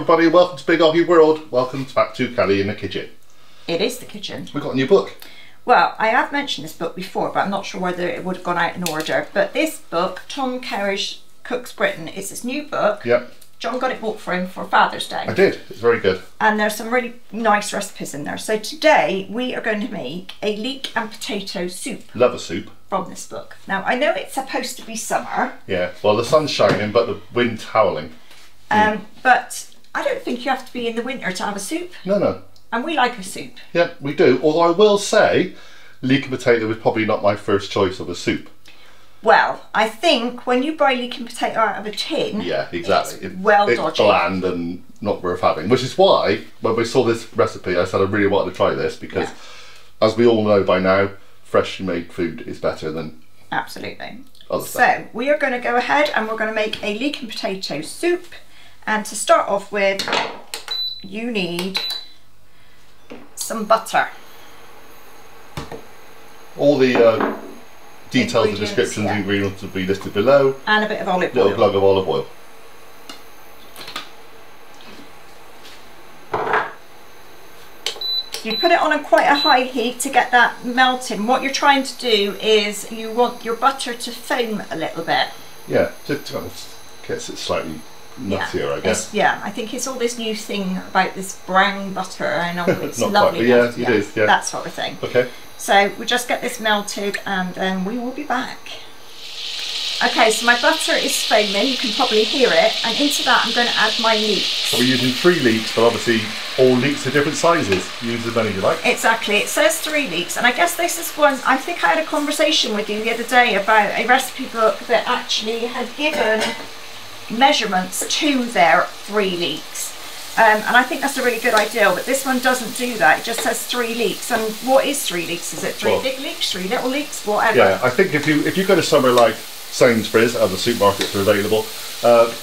everybody, welcome to Big OGGIE World. Welcome back to Kelly in the kitchen. It is the kitchen. We've got a new book. Well, I have mentioned this book before, but I'm not sure whether it would have gone out in order. But this book, Tom Kerridge Cooks Britain, is his new book. Yep. John got it bought for him for Father's Day. I did. It's very good. And there's some really nice recipes in there. So today we are going to make a leek and potato soup. Love a soup. From this book. Now I know it's supposed to be summer. Yeah. Well, the sun's shining, but the wind's howling. But I don't think you have to be in the winter to have a soup. No, no. And we like a soup. Yeah, we do. Although I will say, leek and potato is probably not my first choice of a soup. Well, I think when you buy leek and potato out of a tin, yeah, exactly. It's well dodgy. It's bland and not worth having. Which is why, when we saw this recipe, I said I really wanted to try this because, as we all know by now, freshly made food is better than absolutely other stuff. So we are going to go ahead and we're going to make a leek and potato soup. And to start off with, you need some butter. All the details and descriptions and ingredients will be listed below. And a bit of olive oil. Little glug of olive oil. You put it on quite a high heat to get that melting. What you're trying to do is you want your butter to foam a little bit. Yeah, just gets it slightly nuttier, I guess. Yeah, I think it's all this new thing about this brown butter and all it's not lovely. Quite, but yeah, it is. Yeah, that sort of thing. Okay. So we just get this melted and then we will be back. Okay, so my butter is foaming, you can probably hear it, and into that I'm going to add my leeks. So we're using 3 leeks, but obviously all leeks are different sizes. Use as many as you like. Exactly, it says 3 leeks, and I guess this is one, I think I had a conversation with you the other day about a recipe book that actually had given measurements to their 3 leeks. And I think that's a really good idea, but this one doesn't do that. It just says 3 leeks. And what is 3 leeks? Is it 3 big leeks, 3 little leeks, whatever? Yeah, I think if you go to somewhere like Sainsbury's, and the supermarkets are available,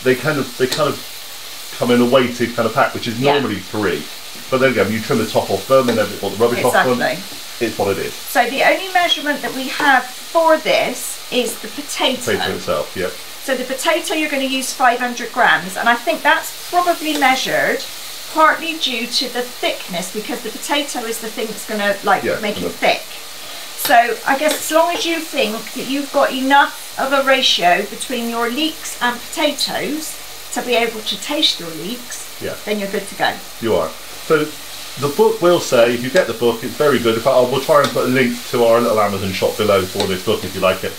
they kind of come in a weighted kind of pack, which is normally 3. But then again, you trim the top off them and then put the rubbish off them. It's what it is. So the only measurement that we have for this is the potato. Potato itself, yeah. So the potato you're going to use 500 grams, and I think that's probably measured partly due to the thickness, because the potato is the thing that's going to make it thick. So I guess as long as you think that you've got enough of a ratio between your leeks and potatoes to be able to taste your leeks, then you're good to go. You are. So the book will say, if you get the book, it's very good. In fact, we'll try and put a link to our little Amazon shop below for this book if you like it.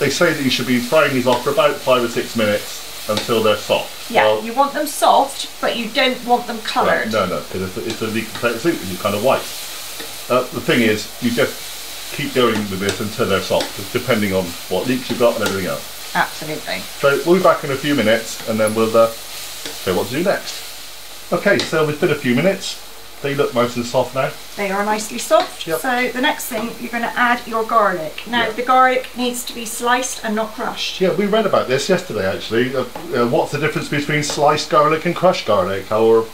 They say that you should be frying these off for about 5 or 6 minutes until they're soft. Yeah, well, you want them soft, but you don't want them coloured. Right, no, because it's a leek and potato soup and you're kind of white. The thing is, you just keep going with this until they're soft, depending on what leeks you've got and everything else. Absolutely. So we'll be back in a few minutes and then we'll show what to do next. Okay, so it's been a few minutes. They look nice and soft now. They are nicely soft. Yep. So the next thing, you're going to add your garlic. Now the garlic needs to be sliced and not crushed. Yeah, we read about this yesterday actually. What's the difference between sliced garlic and crushed garlic, or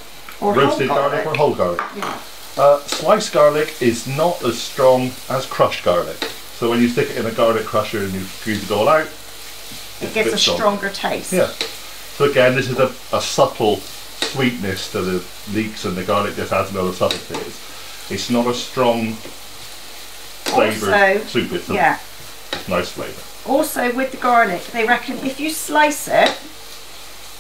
roasted garlic or whole garlic? Yeah. Sliced garlic is not as strong as crushed garlic. So when you stick it in a garlic crusher and you squeeze it all out, it gives a stronger taste. Yeah. So again, this is a subtle sweetness to the leeks, and the garlic just adds another subtlety. It's not a strong flavoured soup, it's a nice flavour. Also with the garlic, they reckon if you slice it,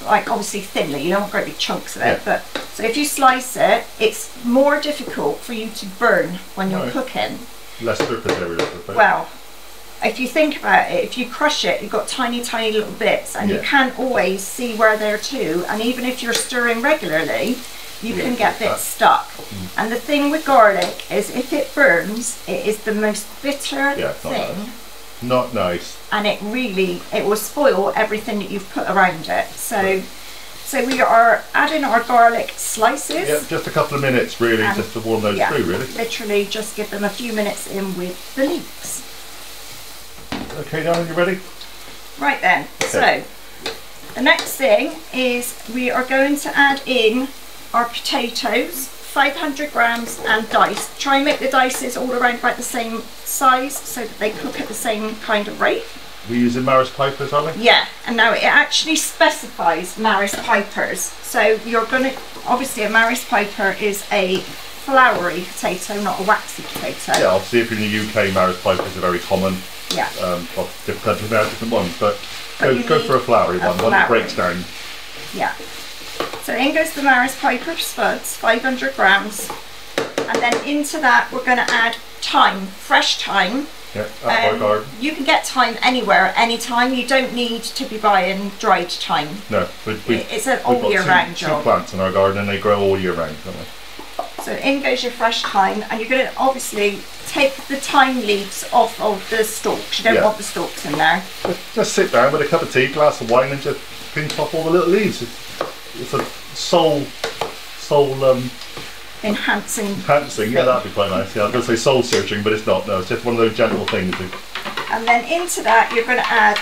like obviously thinly, you don't want great big chunks of it, but so if you slice it, it's more difficult for you to burn when you're cooking. Less surface area. Well, if you think about it, if you crush it, you've got tiny little bits, and you can't always see where they're to, and even if you're stirring regularly, you can get bits stuck. And the thing with garlic is, if it burns, it is the most bitter thing. Not nice. And it will spoil everything that you've put around it. So we are adding our garlic slices. Yeah, just a couple of minutes really, just to warm those through really. Literally just give them a few minutes in with the leeks. Okay, darling, you ready? Right then, so the next thing is we are going to add in our potatoes, 500 grams, and diced. Try and make the dices all around about the same size so that they cook at the same kind of rate. we're using Maris Pipers, are we? Yeah, and now it actually specifies Maris Pipers. So you're going to, obviously a Maris Piper is a floury potato, not a waxy potato. Yeah, obviously if you're in the UK, Maris Pipers are very common. Yeah. Well, different countries have different ones, but go for a floury one that breaks down. Yeah. So in goes the Maris Piper spuds, 500 grams. And then into that we're going to add thyme, fresh thyme. Yeah, at our garden. You can get thyme anywhere, anytime. You don't need to be buying dried thyme. No, it's an all year round job. Two plants in our garden and they grow all year round, don't they? So in goes your fresh thyme, and you're going to obviously take the thyme leaves off of the stalks. You don't want the stalks in there. Just sit down with a cup of tea, glass of wine, and just pinch off all the little leaves. It's a soul enhancing. Yeah, that'd be quite nice. Yeah, I was going to say soul searching, but it's not. No, it's just one of those gentle things. And then into that, you're going to add.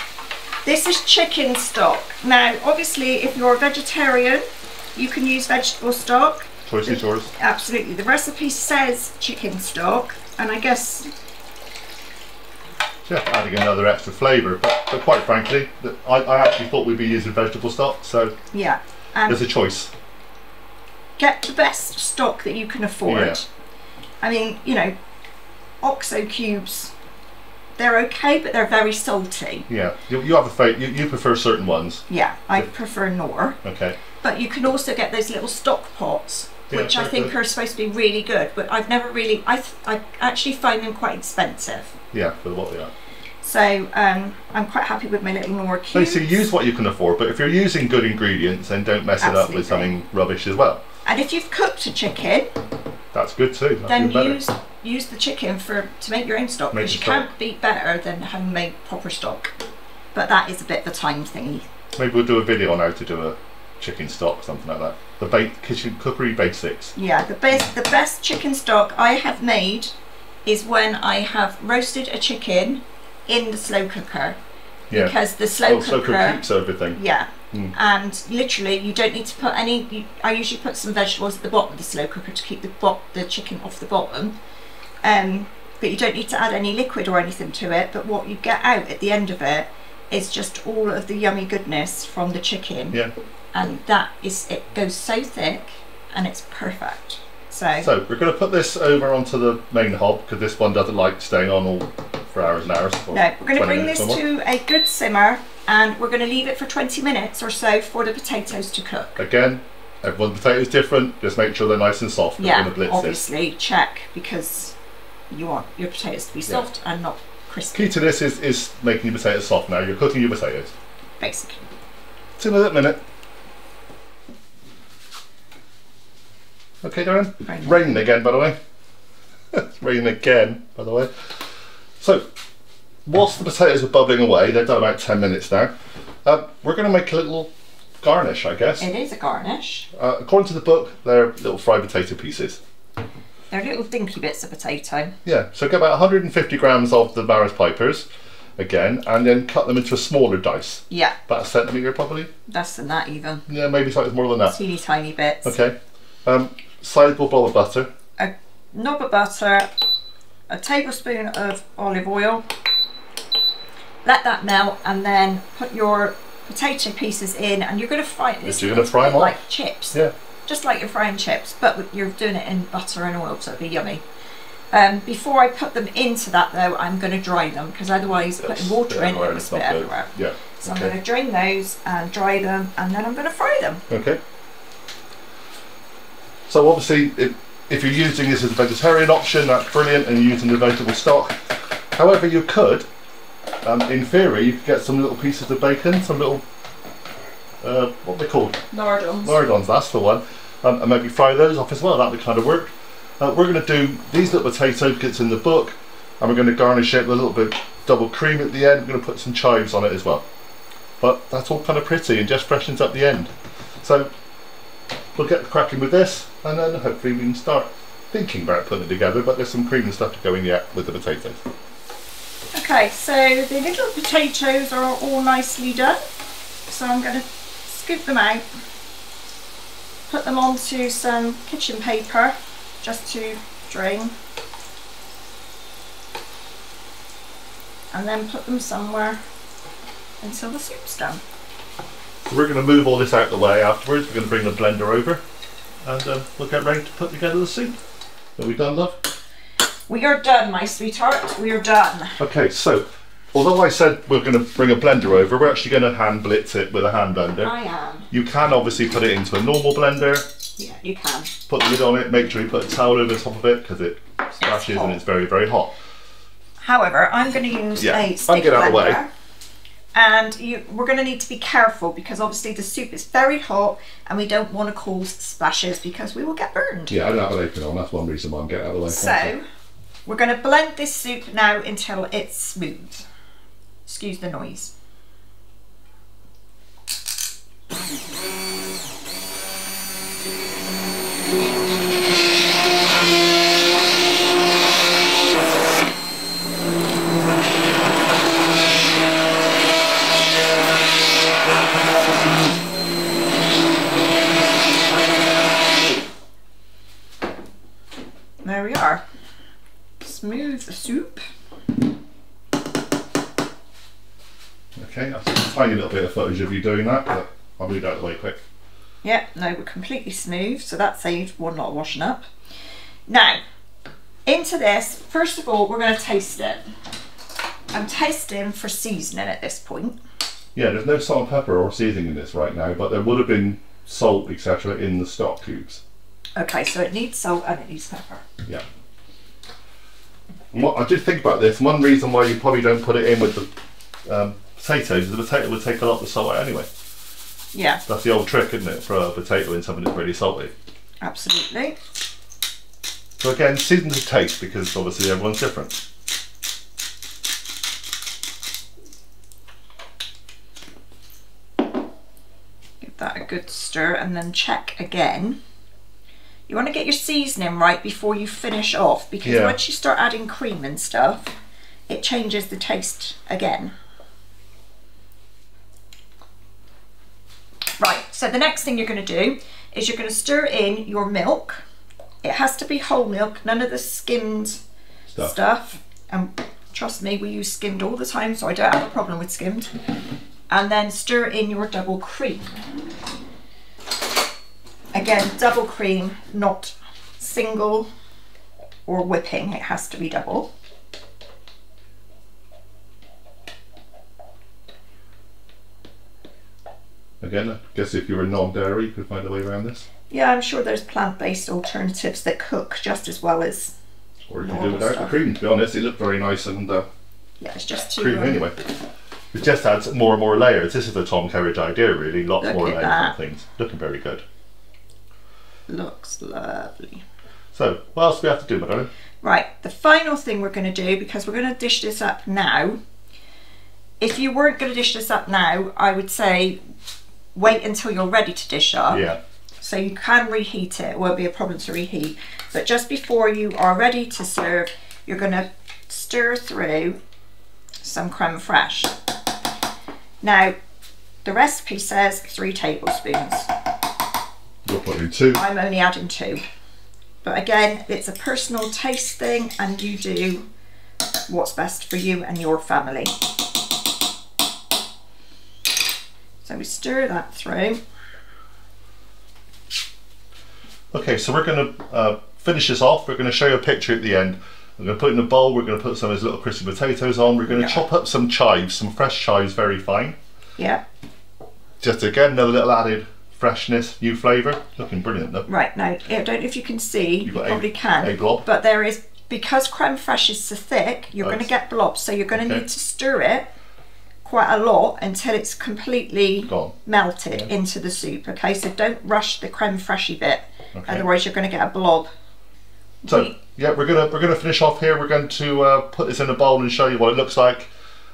This is chicken stock. Now, obviously, if you're a vegetarian, you can use vegetable stock. Choice is yours. Absolutely. The recipe says chicken stock, and I guess just adding another extra flavour, but quite frankly, I actually thought we'd be using vegetable stock, so yeah, there's a choice. Get the best stock that you can afford. Yeah. I mean, you know, OXO cubes, they're okay, but they're very salty. Yeah, you have a favourite. You prefer certain ones. Yeah, I prefer Knorr. Okay. But you can also get those little stock pots, which I think are supposed to be really good, but I've never really, I actually find them quite expensive. Yeah, for what they are. So I'm quite happy with my little Knorr cubes. Basically, use what you can afford, but if you're using good ingredients, then don't mess it up with something rubbish as well. And if you've cooked a chicken, that's good too. Then use the chicken to make your own stock, because you can't beat better than homemade proper stock. But that is a bit of a time thingy. Maybe we'll do a video on how to do a chicken stock, something like that. The kitchen cookery basics. Yeah, the best chicken stock I have made is when I have roasted a chicken in the slow cooker. Yeah. Because the slow cooker keeps everything. Yeah. And literally you don't need to put any, I usually put some vegetables at the bottom of the slow cooker to keep the chicken off the bottom, but you don't need to add any liquid or anything to it. But what you get out at the end of it is just all of the yummy goodness from the chicken. Yeah. And it goes so thick and it's perfect. So we're going to put this over onto the main hob, because this one doesn't like staying on all for hours and hours. No, we're going to bring this to a good simmer, and we're going to leave it for 20 minutes or so for the potatoes to cook. Again, everyone's potato is different. Just make sure they're nice and soft. Yeah, obviously check, because you want your potatoes to be soft and not crispy. Key to this is making your potatoes soft. Now you're cooking your potatoes. Basically. See you in a minute. Okay, Darren? Raining again, by the way. It's raining again, by the way. So, whilst the potatoes are bubbling away, they've done about 10 minutes now, we're going to make a little garnish, I guess. It is a garnish. According to the book, they're little fried potato pieces. They're little dinky bits of potato. Yeah, so get about 150 grams of the Maris Pipers, again, and then cut them into a smaller dice. Yeah. About a centimetre, probably? Less than that, even. Yeah, maybe slightly more than that. Teeny tiny bits. Okay. Sizable bowl of butter. A knob of butter, a tablespoon of olive oil. Let that melt, and then put your potato pieces in, and you're going to fry this. You're going to fry them like chips. Yeah. Just like you're frying chips, but you're doing it in butter and oil, so it'll be yummy. Before I put them into that though, I'm going to dry them, because otherwise putting water in, it will spit everywhere. Yeah. So I'm going to drain those and dry them, and then I'm going to fry them. Okay. So obviously, if you're using this as a vegetarian option, that's brilliant, and you're using the vegetable stock. However, you could, in theory, you could get some little pieces of bacon, some little, what are they called? Lardons. Lardons, that's the one. And maybe fry those off as well, that would kind of work. We're going to do these little potatoes, because it's in the book, and we're going to garnish it with a little bit of double cream at the end. We're going to put some chives on it as well. But that's all kind of pretty and just freshens up the end. So we'll get cracking with this, and then hopefully we can start thinking about putting it together, but there's some cream and stuff to go in yet with the potatoes. Okay, so the little potatoes are all nicely done. So I'm going to scoop them out, put them onto some kitchen paper just to drain, and then put them somewhere until the soup's done. So we're going to move all this out of the way afterwards. We're going to bring the blender over and we'll get ready to put together the soup. Are we done, love? We are done, my sweetheart. We are done. Okay, so although I said we're going to bring a blender over, we're actually going to hand blitz it with a hand blender. I am. You can obviously put it into a normal blender. Yeah, you can. Put the lid on it, make sure you put a towel over the top of it because it splashes and it's very, very hot. However, I'm going to use a stick get out of the blender. way. And we're going to need to be careful because obviously the soup is very hot and we don't want to cause splashes because we will get burned. Yeah, I don't have an apron on, that's one reason why I'm getting out of the way. So, we're going to blend this soup now until it's smooth. Excuse the noise. There we are. Smooth soup. Okay, that's a tiny little bit of footage of you doing that, but I'll move out of the way quick. Yeah, no, we're completely smooth, so that saved one lot of washing up. Now, into this, first of all, we're going to taste it. I'm tasting for seasoning at this point. Yeah, there's no salt and pepper or seasoning in this right now, but there would have been salt, etc. in the stock cubes. Okay, so it needs salt and it needs pepper. Yeah. And what I did think about this, one reason why you probably don't put it in with the potatoes is the potato would take a lot of the salt out anyway. Yeah. That's the old trick, isn't it, for a potato in something that's really salty. Absolutely. So again, season to taste because obviously everyone's different. Give that a good stir and then check again. You want to get your seasoning right before you finish off because once you start adding cream and stuff, it changes the taste again. Right, so the next thing you're going to do is you're going to stir in your milk. It has to be whole milk, none of the skimmed stuff. And trust me, we use skimmed all the time, so I don't have a problem with skimmed. And then stir in your double cream. Again, double cream, not single or whipping, it has to be double. Again, I guess if you were non-dairy, you could find a way around this. Yeah, I'm sure there's plant-based alternatives that cook just as well as or you can do it without the cream, to be honest. It looked very nice and yeah, it's just too creamy anyway. It just adds more and more layers. This is the Tom Kerridge idea, really. Lots more layers and things. Looking very good. Looks lovely. So, what else do we have to do, my darling? Right, the final thing we're going to do, because we're going to dish this up now. If you weren't going to dish this up now, I would say wait until you're ready to dish up. Yeah. So you can reheat it. It won't be a problem to reheat. But just before you are ready to serve, you're going to stir through some crème fraiche. Now, the recipe says 3 tablespoons. You're putting 2. I'm only adding 2. But again, it's a personal taste thing and you do what's best for you and your family. So we stir that through. Okay, so we're going to finish this off. We're going to show you a picture at the end. We're going to put it in a bowl. We're going to put some of these little crispy potatoes on. We're going to chop up some chives, some fresh chives, very fine. Yeah. Just again, another little added freshness, new flavour. Looking brilliant though. Right, now, I don't know if you can see, you probably can, a blob. but there is, because crème fraiche is so thick, you're going to get blobs, so you're going to need to stir it quite a lot until it's completely melted into the soup, okay? So don't rush the crème fraîche bit, otherwise you're going to get a blob. So, yeah, we're gonna finish off here. We're going to put this in a bowl and show you what it looks like.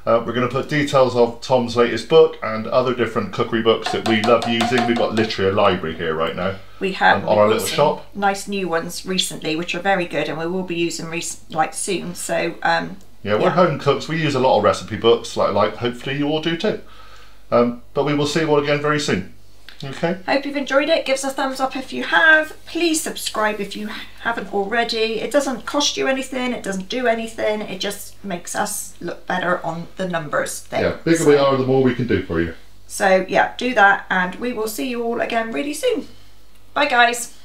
We're going to put details of Tom's latest book and other different cookery books that we love using. We've got literally a library here right now. We have on our little shop. Nice new ones recently, which are very good, and we will be using soon. So yeah, we're home cooks. We use a lot of recipe books, like hopefully you all do too. But we will see you all again very soon. Okay. Hope you've enjoyed it. Give us a thumbs up if you have. Please subscribe if you haven't already. It doesn't cost you anything. It doesn't do anything. It just makes us look better on the numbers thing. Yeah, bigger we are, the more we can do for you. So yeah, do that, and we will see you all again really soon. Bye guys.